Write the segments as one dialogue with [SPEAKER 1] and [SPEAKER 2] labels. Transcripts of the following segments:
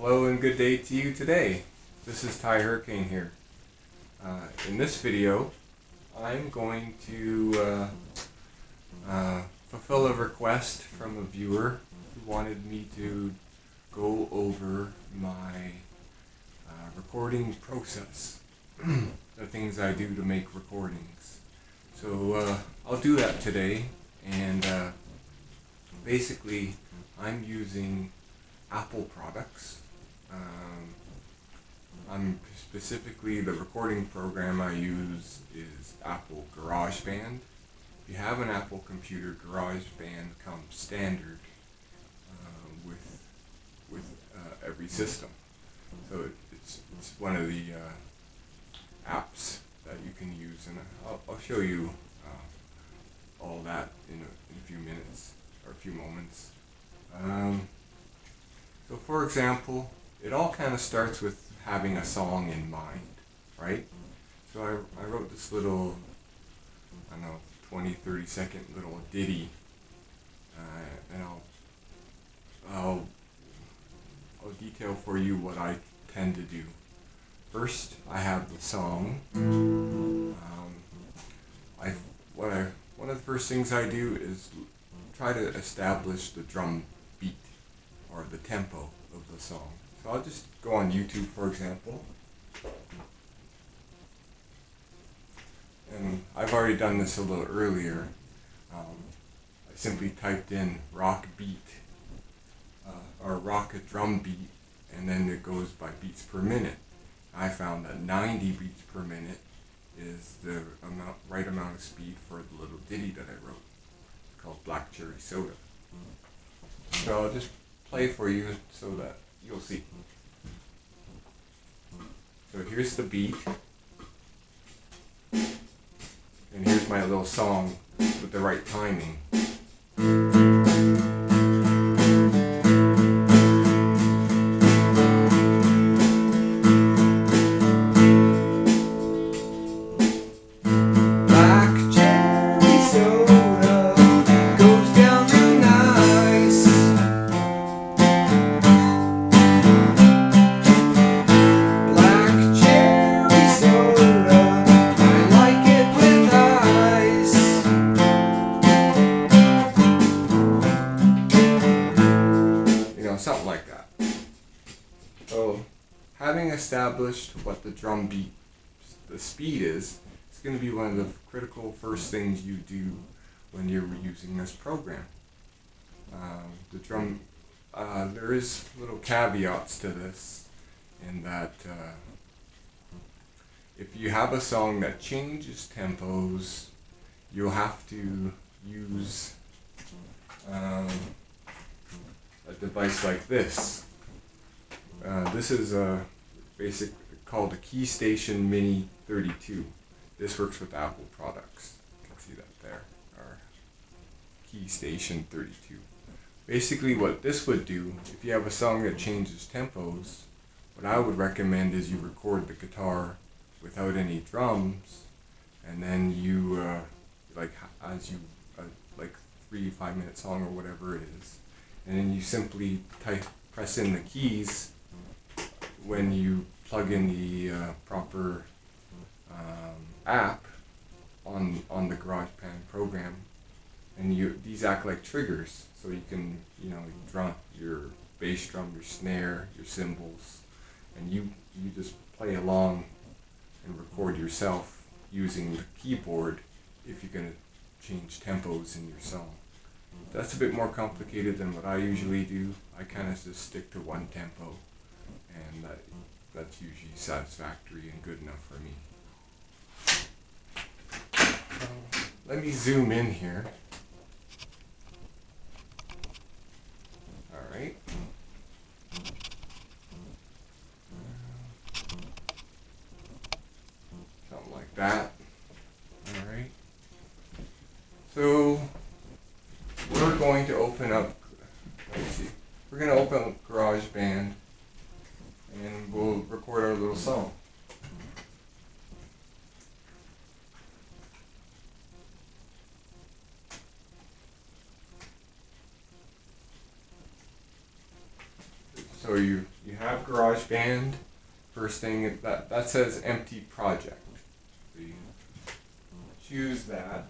[SPEAKER 1] Hello and good day to you today. This is Ty Hurricane here. In this video, I'm going to fulfill a request from a viewer who wanted me to go over my recording process, the things I do to make recordings. So I'll do that today, and basically I'm using Apple products. I'm specifically, the recording program I use is Apple Garageband. If you have an Apple computer, Garageband comes standard with every system. So it's one of the apps that you can use, and I'll show you all that in a few minutes or a few moments. So for example, it all kind of starts with having a song in mind, right? So I wrote this little, 20-30 second little ditty, and I'll detail for you what I tend to do. First, I have the song. One of the first things I do is try to establish the drum beat or the tempo of the song. So I'll just go on YouTube, for example, and I've already done this a little earlier. I simply typed in rock beat or rock a drum beat, and then it goes by beats per minute. I found that 90 beats per minute is the right amount of speed for the little ditty that I wrote. It's called Black Cherry Soda. So I'll just play for you so that you'll see. So here's the beat, and here's my little song with the right timing. Something like that. So, having established what the drum beat, the speed is, it's going to be one of the critical first things you do when you're using this program. The drum, there is little caveats to this, in that if you have a song that changes tempos, you'll have to use a device like this. This is a basic called a Keystation Mini 32. This works with Apple products. You can see that there, our Keystation 32. Basically what this would do, if you have a song that changes tempos, what I would recommend is you record the guitar without any drums, and then you, like 3-5 minute song or whatever it is, and then you simply press in the keys when you plug in the proper app on the Garageband program, and these act like triggers, so you can drum your bass drum, your snare, your cymbals, and you just play along and record yourself using the keyboard if you're going to change tempos in your song. That's a bit more complicated than what I usually do. I kind of just stick to one tempo, and that's usually satisfactory and good enough for me. Let me zoom in here. Alright. Something like that. Alright. So we're going to open up, we're going to open up GarageBand, and we'll record our little song. So So you have GarageBand. First thing that says empty project. So you choose that,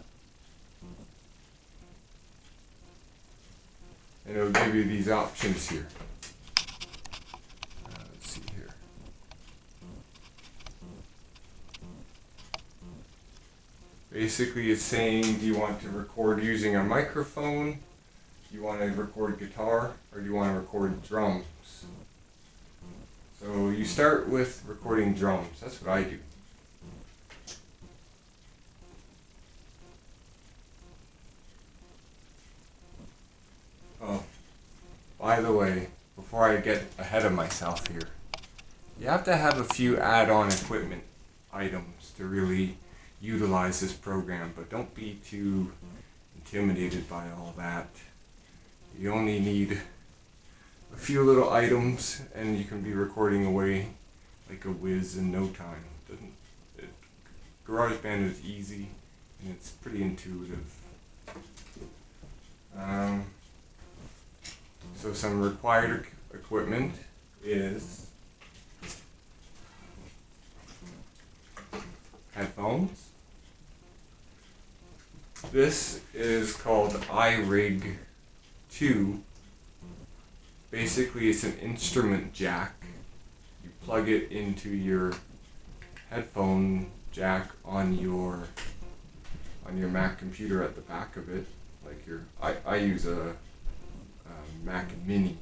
[SPEAKER 1] and it'll give you these options here. Let's see here. Basically, it's saying, do you want to record using a microphone? Do you want to record guitar, or do you want to record drums? So you start with recording drums. That's what I do. Oh, by the way, before I get ahead of myself here, you have to have a few add-on equipment items to really utilize this program, but don't be too intimidated by all that. You only need a few little items and you can be recording away like a whiz in no time. GarageBand is easy and it's pretty intuitive. So some required equipment is headphones. This is called iRig 2. Basically, it's an instrument jack. You plug it into your headphone jack on your Mac computer at the back of it. Like I use a Mac Mini,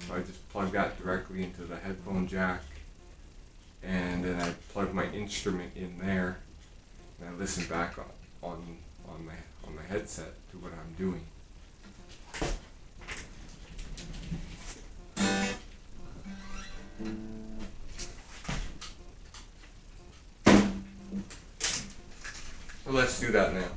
[SPEAKER 1] so I just plug that directly into the headphone jack, and then I plug my instrument in there, and I listen back on my headset to what I'm doing. So let's do that now.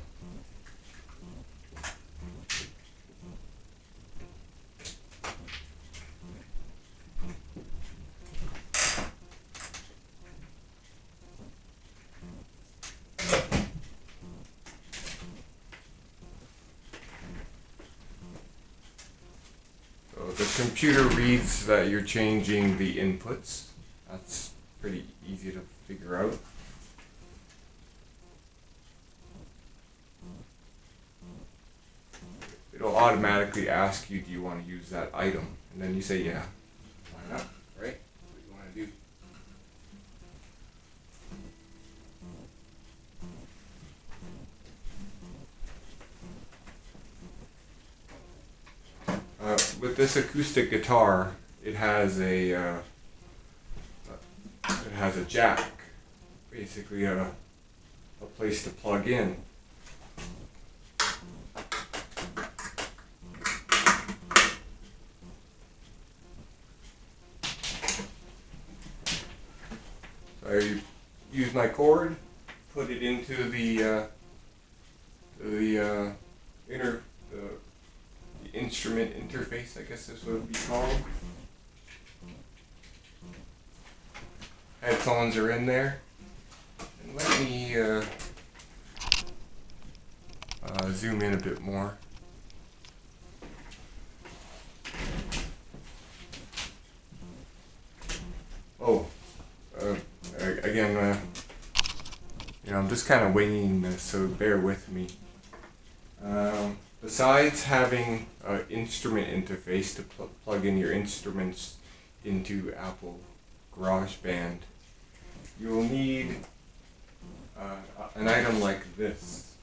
[SPEAKER 1] The computer reads that you're changing the inputs. That's pretty easy to figure out. It'll automatically ask you, do you want to use that item? And then you say, yeah. Why not? Right? That's what you want to do. With this acoustic guitar, it has a jack, basically a place to plug in. So I use my cord, put it into the instrument interface, I guess this would be called. Headphones are in there. And let me zoom in a bit more. Oh, again, I'm just kind of winging this, so bear with me. Besides having an instrument interface to plug in your instruments into Apple GarageBand, you will need an item like this.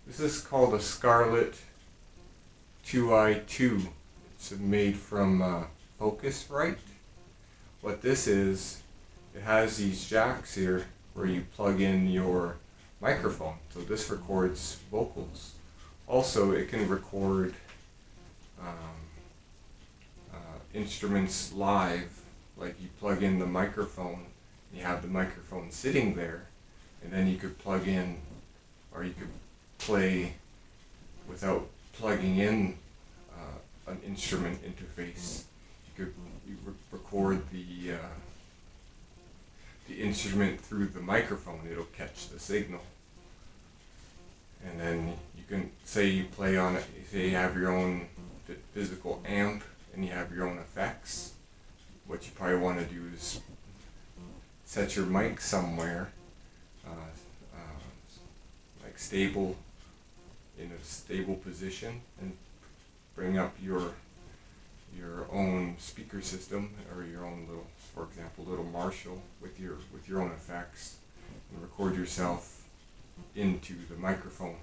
[SPEAKER 1] This is called a Scarlett 2i2. It's made from Focusrite. What this is, it has these jacks here where you plug in your microphone. So this records vocals. Also, it can record instruments live. Like you plug in the microphone, you have the microphone sitting there, and then you could plug in, or you could play without plugging in an instrument interface. You record the instrument through the microphone. It'll catch the signal, and then you can say you play on it. Say you have your own physical amp, and you have your own effects. What you probably want to do is set your mic somewhere, like stable, in a stable position, and bring up your own speaker system, or your own little, for example, little Marshall with your own effects, and record yourself into the microphone.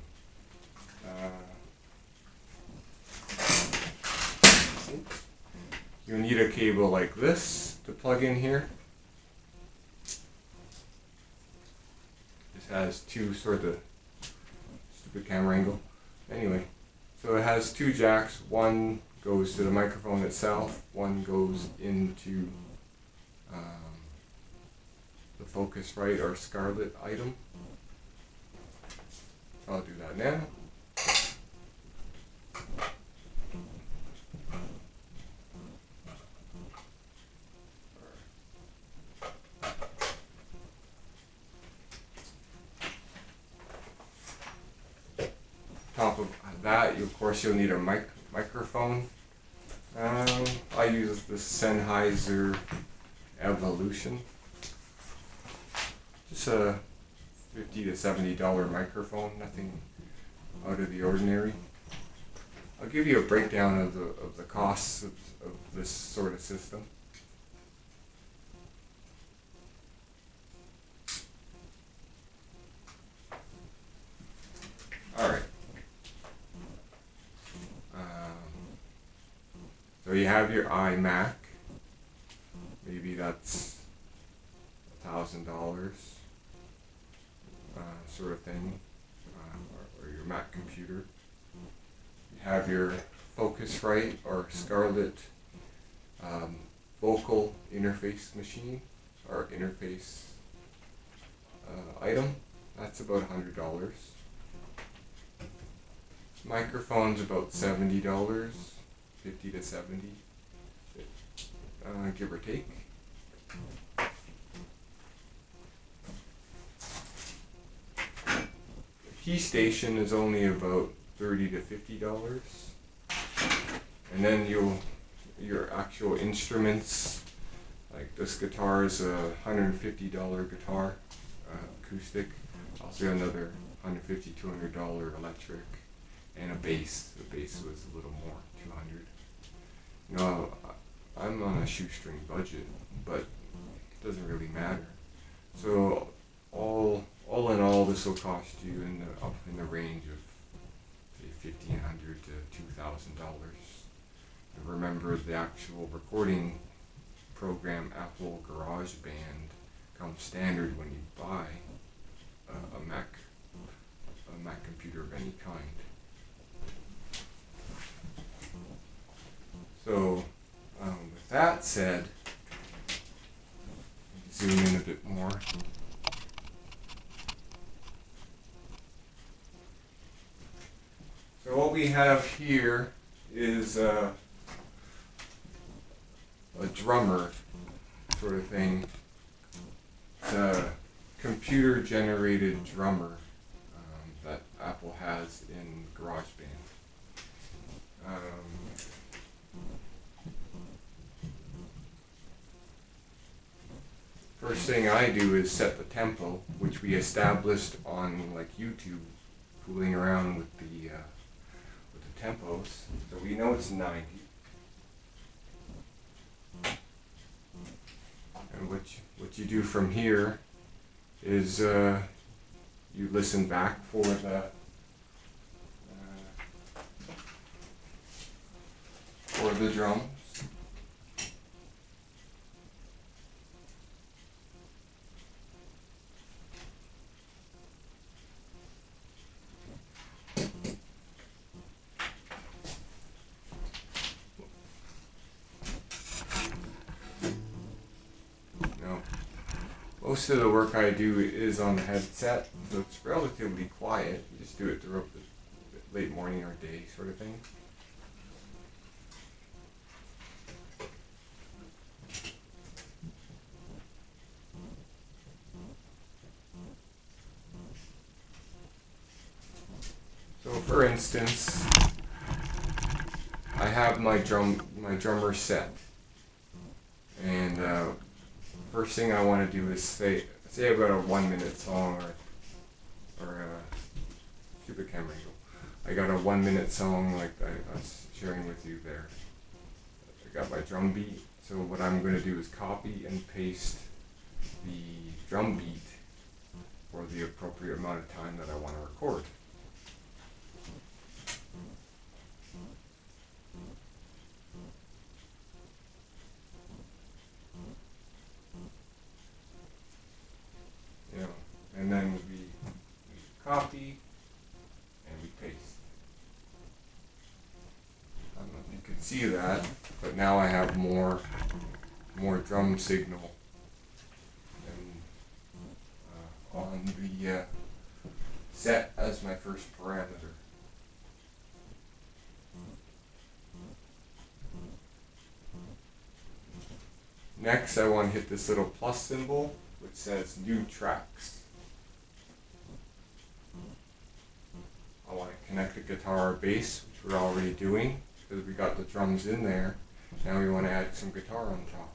[SPEAKER 1] You'll need a cable like this to plug in here. This has two sort of stupid camera angle. Anyway, so it has two jacks. One goes to the microphone itself. One goes into the Focusrite or Scarlett item. I'll do that now. Top of that, of course, you'll need a microphone. I use the Sennheiser Evolution. Just a $50 to $70 microphone, nothing out of the ordinary. I'll give you a breakdown of the costs of this sort of system. Alright. So you have your iMac. Maybe that's $1,000, sort of thing, or your Mac computer. You have your Focusrite or Scarlett vocal interface machine or interface item. That's about $100. Microphone's about $70, $50 to $70, give or take. Keystation is only about $30 to $50, and then your actual instruments, like this guitar is a $150 guitar, acoustic, also another $150 to $200 electric, and a bass. The bass was a little more, $200. You know, I'm on a shoestring budget, but it doesn't really matter. So all in all, this will cost you up in the range of say $1,500 to $2,000. And remember, the actual recording program, Apple Garageband, comes standard when you buy a Mac computer of any kind. So, with that said, zoom in a bit more. So what we have here is a drummer sort of thing. It's a computer-generated drummer that Apple has in GarageBand. First thing I do is set the tempo, which we established on like YouTube, fooling around with the tempos. So we know it's 90. And what you do from here is you listen back for the drums. Most of the work I do is on the headset, so it's relatively quiet. You just do it throughout the late morning or day sort of thing. So for instance, I have my drummer set, and first thing I want to do is say I've got a 1 minute song or stupid camera angle. I got a 1 minute song like I was sharing with you there. I got my drum beat. So what I'm going to do is copy and paste the drum beat for the appropriate amount of time that I want to record. And then we copy and we paste. I don't know if you can see that, but now I have more drum signal on the set as my first parameter. Next, I want to hit this little plus symbol which says new tracks. I want to connect the guitar or bass, which we're already doing because we got the drums in there. Now we want to add some guitar on top.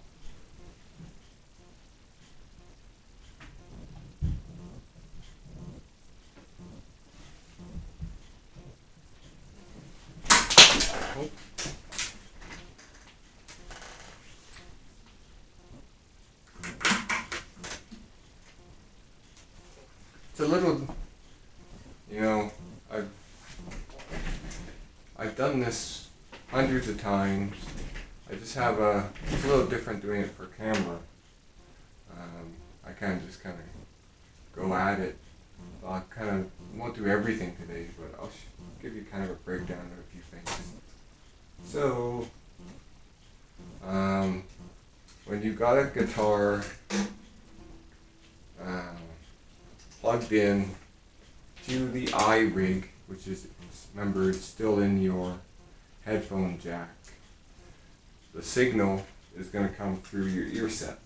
[SPEAKER 1] Oh. It's a little, I've done this hundreds of times. I just have it's a little different doing it for camera. I kind of go at it. I won't do everything today, but I'll give you kind of a breakdown of a few things. So, when you got a guitar plugged in to the iRig, which is, remember, it's still in your headphone jack, the signal is going to come through your ear set.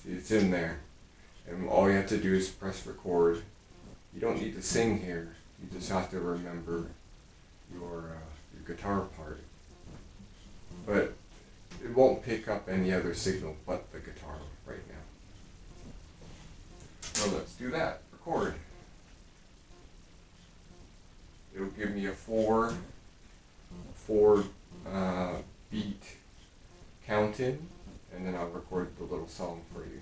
[SPEAKER 1] See, it's in there. And all you have to do is press record. You don't need to sing here. You just have to remember your guitar part. But it won't pick up any other signal but the guitar right now. So let's do that. Record. It'll give me a four beat count in, and then I'll record the little song for you.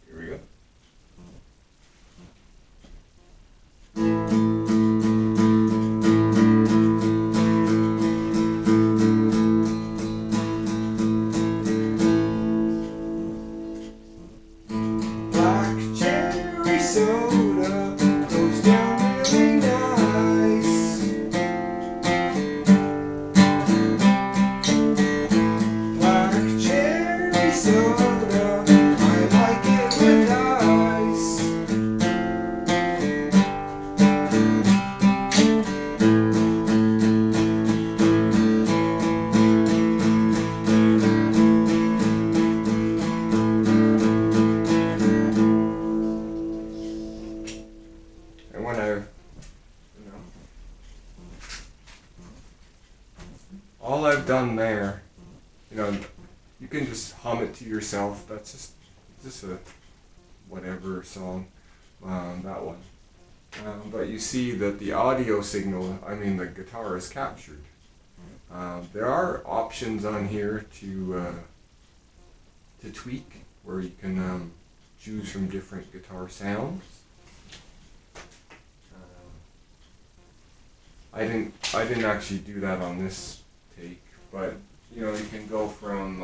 [SPEAKER 1] Here we go. All I've done there, you can just hum it to yourself. That's just a whatever song, that one. But you see that the audio signal, the guitar is captured. There are options on here to tweak, where you can choose from different guitar sounds. I didn't actually do that on this take, but you can go from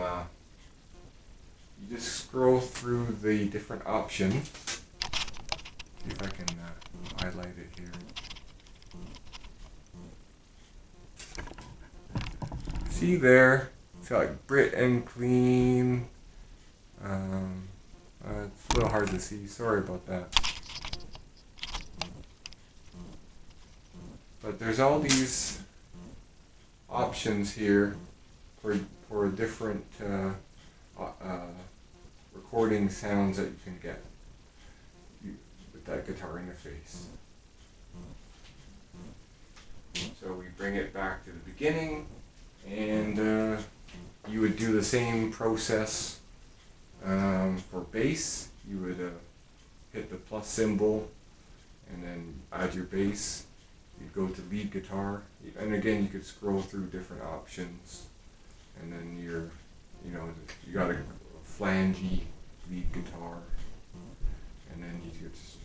[SPEAKER 1] you just scroll through the different options. See if I can highlight it here. See there, it's got like Brit and clean. It's a little hard to see. Sorry about that. But there's all these options here for different recording sounds that you can get with that guitar interface. So we bring it back to the beginning, and you would do the same process for bass. You would hit the plus symbol and then add your bass. You'd go to lead guitar, and again you could scroll through different options, and then you got a flangey lead guitar, and then you could just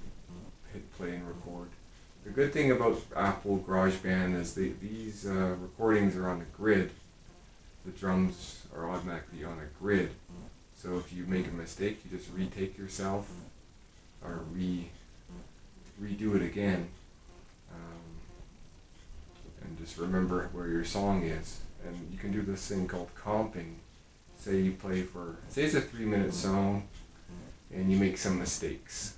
[SPEAKER 1] hit play and record. The good thing about Apple GarageBand is these recordings are on the grid. The drums are automatically on a grid, so if you make a mistake, you just retake yourself or redo it again, and just remember where your song is. And you can do this thing called comping. Say you play say it's a 3-minute song, and you make some mistakes,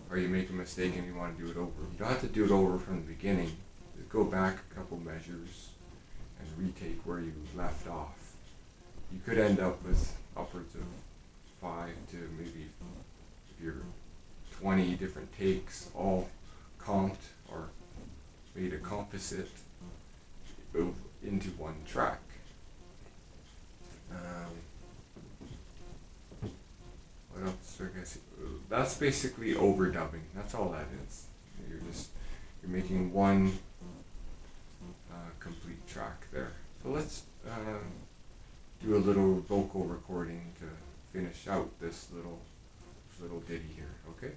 [SPEAKER 1] or you make a mistake and you want to do it over. You don't have to do it over from the beginning. Just go back a couple measures and retake where you left off. You could end up with upwards of 5 to maybe, if you're 20 different takes, all comped or made a composite into one track. What else? I guess that's basically overdubbing. That's all that is. You're making one complete track there. So let's do a little vocal recording to finish out this little ditty here. Okay.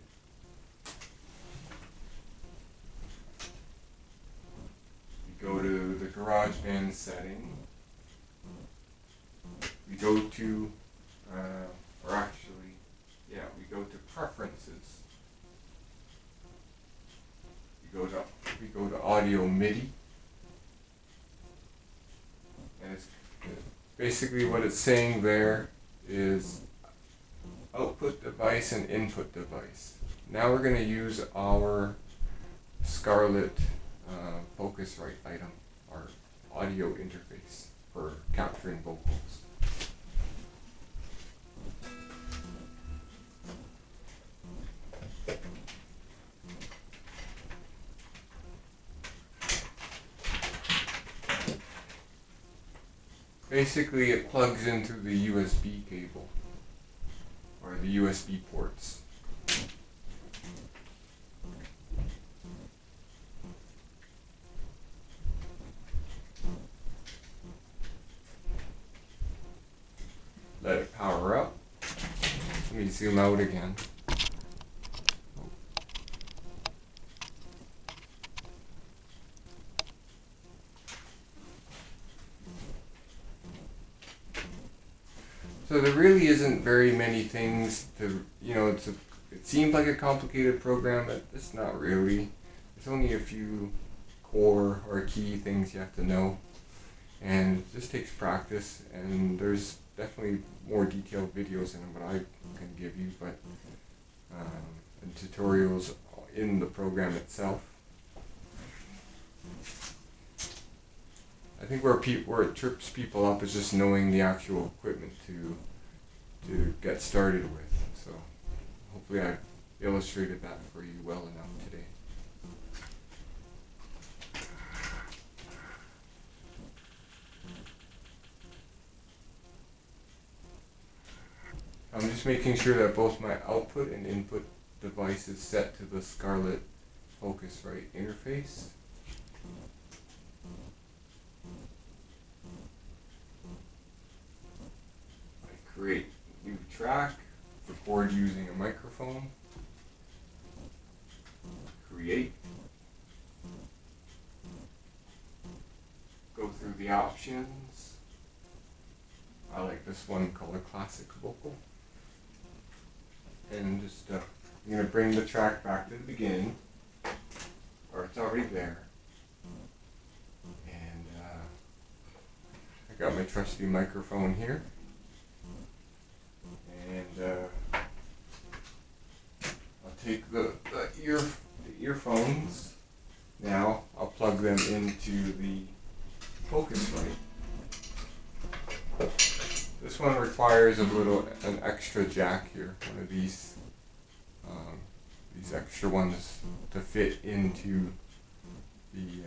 [SPEAKER 1] We go to the GarageBand setting. We go to, we go to preferences. We go to audio Midi, and it's basically what it's saying there is output device and input device. Now we're going to use our Scarlett Focusrite item, our audio interface for capturing vocals. Basically, it plugs into the USB cable, or the USB ports. Let it power up. Let me zoom out again. So there really isn't very many things to, it seems like a complicated program, but it's not really. There's only a few core or key things you have to know, and it just takes practice, and there's definitely more detailed videos than what I can give you, but and tutorials in the program itself. I think where it trips people up is just knowing the actual equipment to get started with. So hopefully I've illustrated that for you well enough today. I'm just making sure that both my output and input device is set to the Scarlett Focusrite interface. Create new track, record using a microphone, create, go through the options. I like this one called a classic vocal, and just I'm going to bring the track back to the beginning, or it's already there, and I got my trusty microphone here. And I'll take the earphones. Now I'll plug them into the Focusrite. This one requires an extra jack here, one of these extra ones to fit into the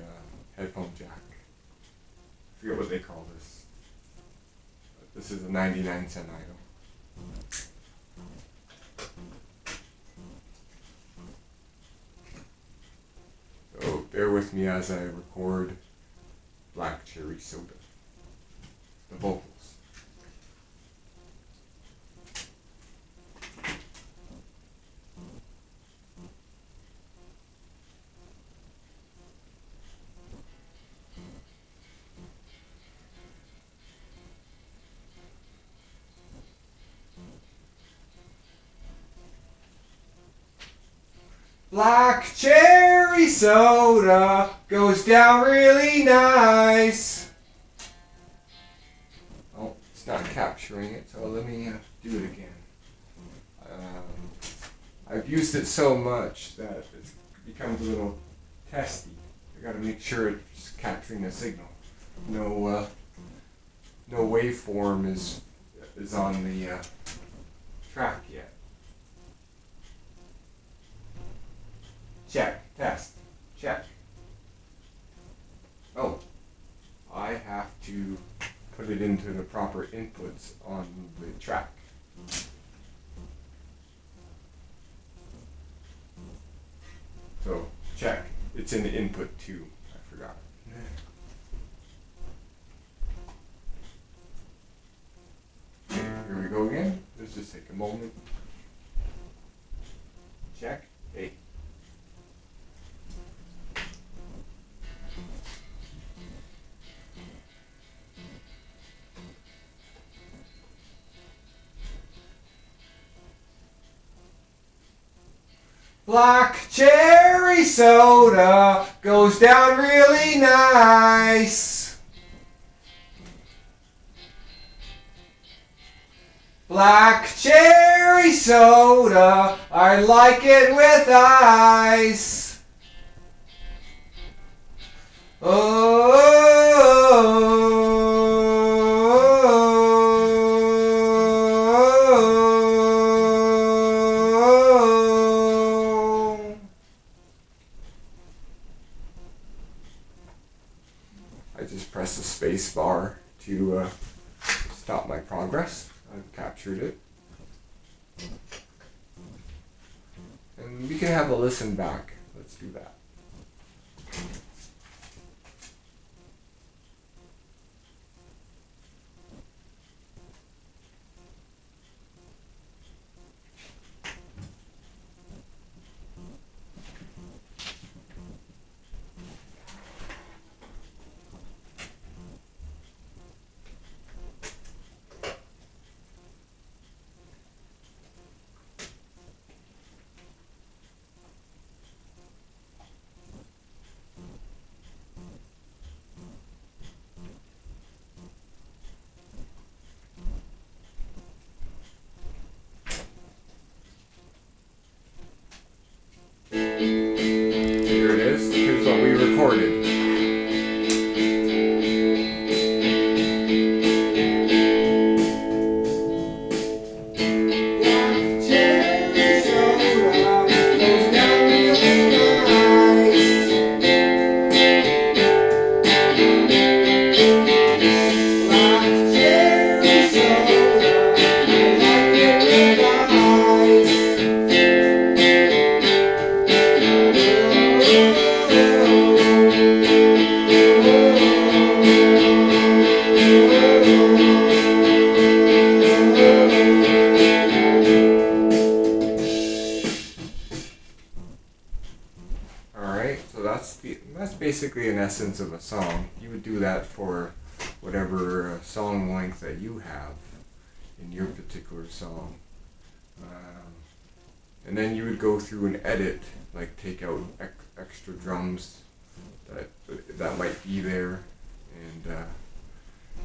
[SPEAKER 1] headphone jack. I forget what they call this. This is a 99-cent item. So bear with me as I record Black Cherry Soda, the vocals. Black cherry soda goes down really nice. Oh, it's not capturing it, so let me do it again. I've used it so much that it becomes a little testy. I gotta make sure it's capturing the signal. No waveform is on the track yet. Check, test, check. Oh, I have to put it into the proper inputs on the track. So, check. It's in the input too. I forgot. Here we go again. Let's just take a moment. Check. Hey. Black cherry soda goes down really nice. Black cherry soda, I like it with ice. I just press the space bar to stop my progress. I've captured it. And we can have a listen back. Let's do that. Here it is. Here's what we recorded. That's basically an essence of a song. You would do that for whatever song length that you have in your particular song. And then you would go through and edit, like take out extra drums that might be there, and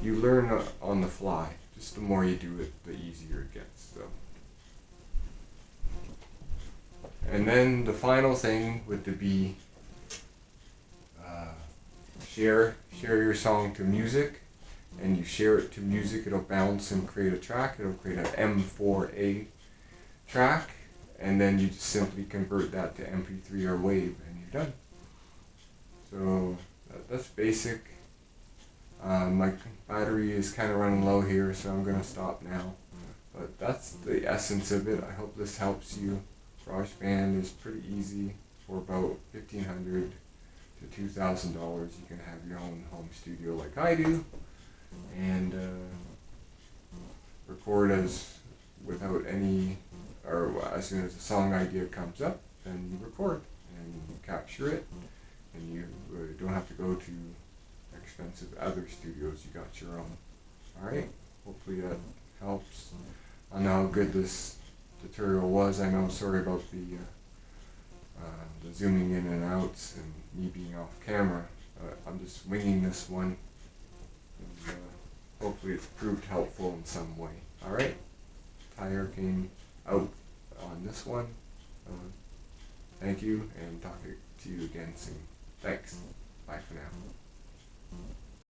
[SPEAKER 1] you learn on the fly. Just the more you do it, the easier it gets. So. And then the final thing would be share your song to music, and you share it to music, it'll bounce and create a track. It'll create an M4A track, and then you just simply convert that to MP3 or WAV, and you're done. So that's basic. My battery is kind of running low here, so I'm gonna stop now. But that's the essence of it. I hope this helps you. GarageBand is pretty easy. For about $1,500 to $2,000, you can have your own home studio like I do, and record without any, or as soon as a song idea comes up, then you record and you capture it, and you don't have to go to expensive other studios. You got your own. All right. Hopefully that helps. I know how good this tutorial was. I know. Sorry about the zooming in and outs and me being off camera. I'm just winging this one, and hopefully it's proved helpful in some way. Alright, tire came out on this one. Thank you, and talk to you again soon. Thanks. Bye for now.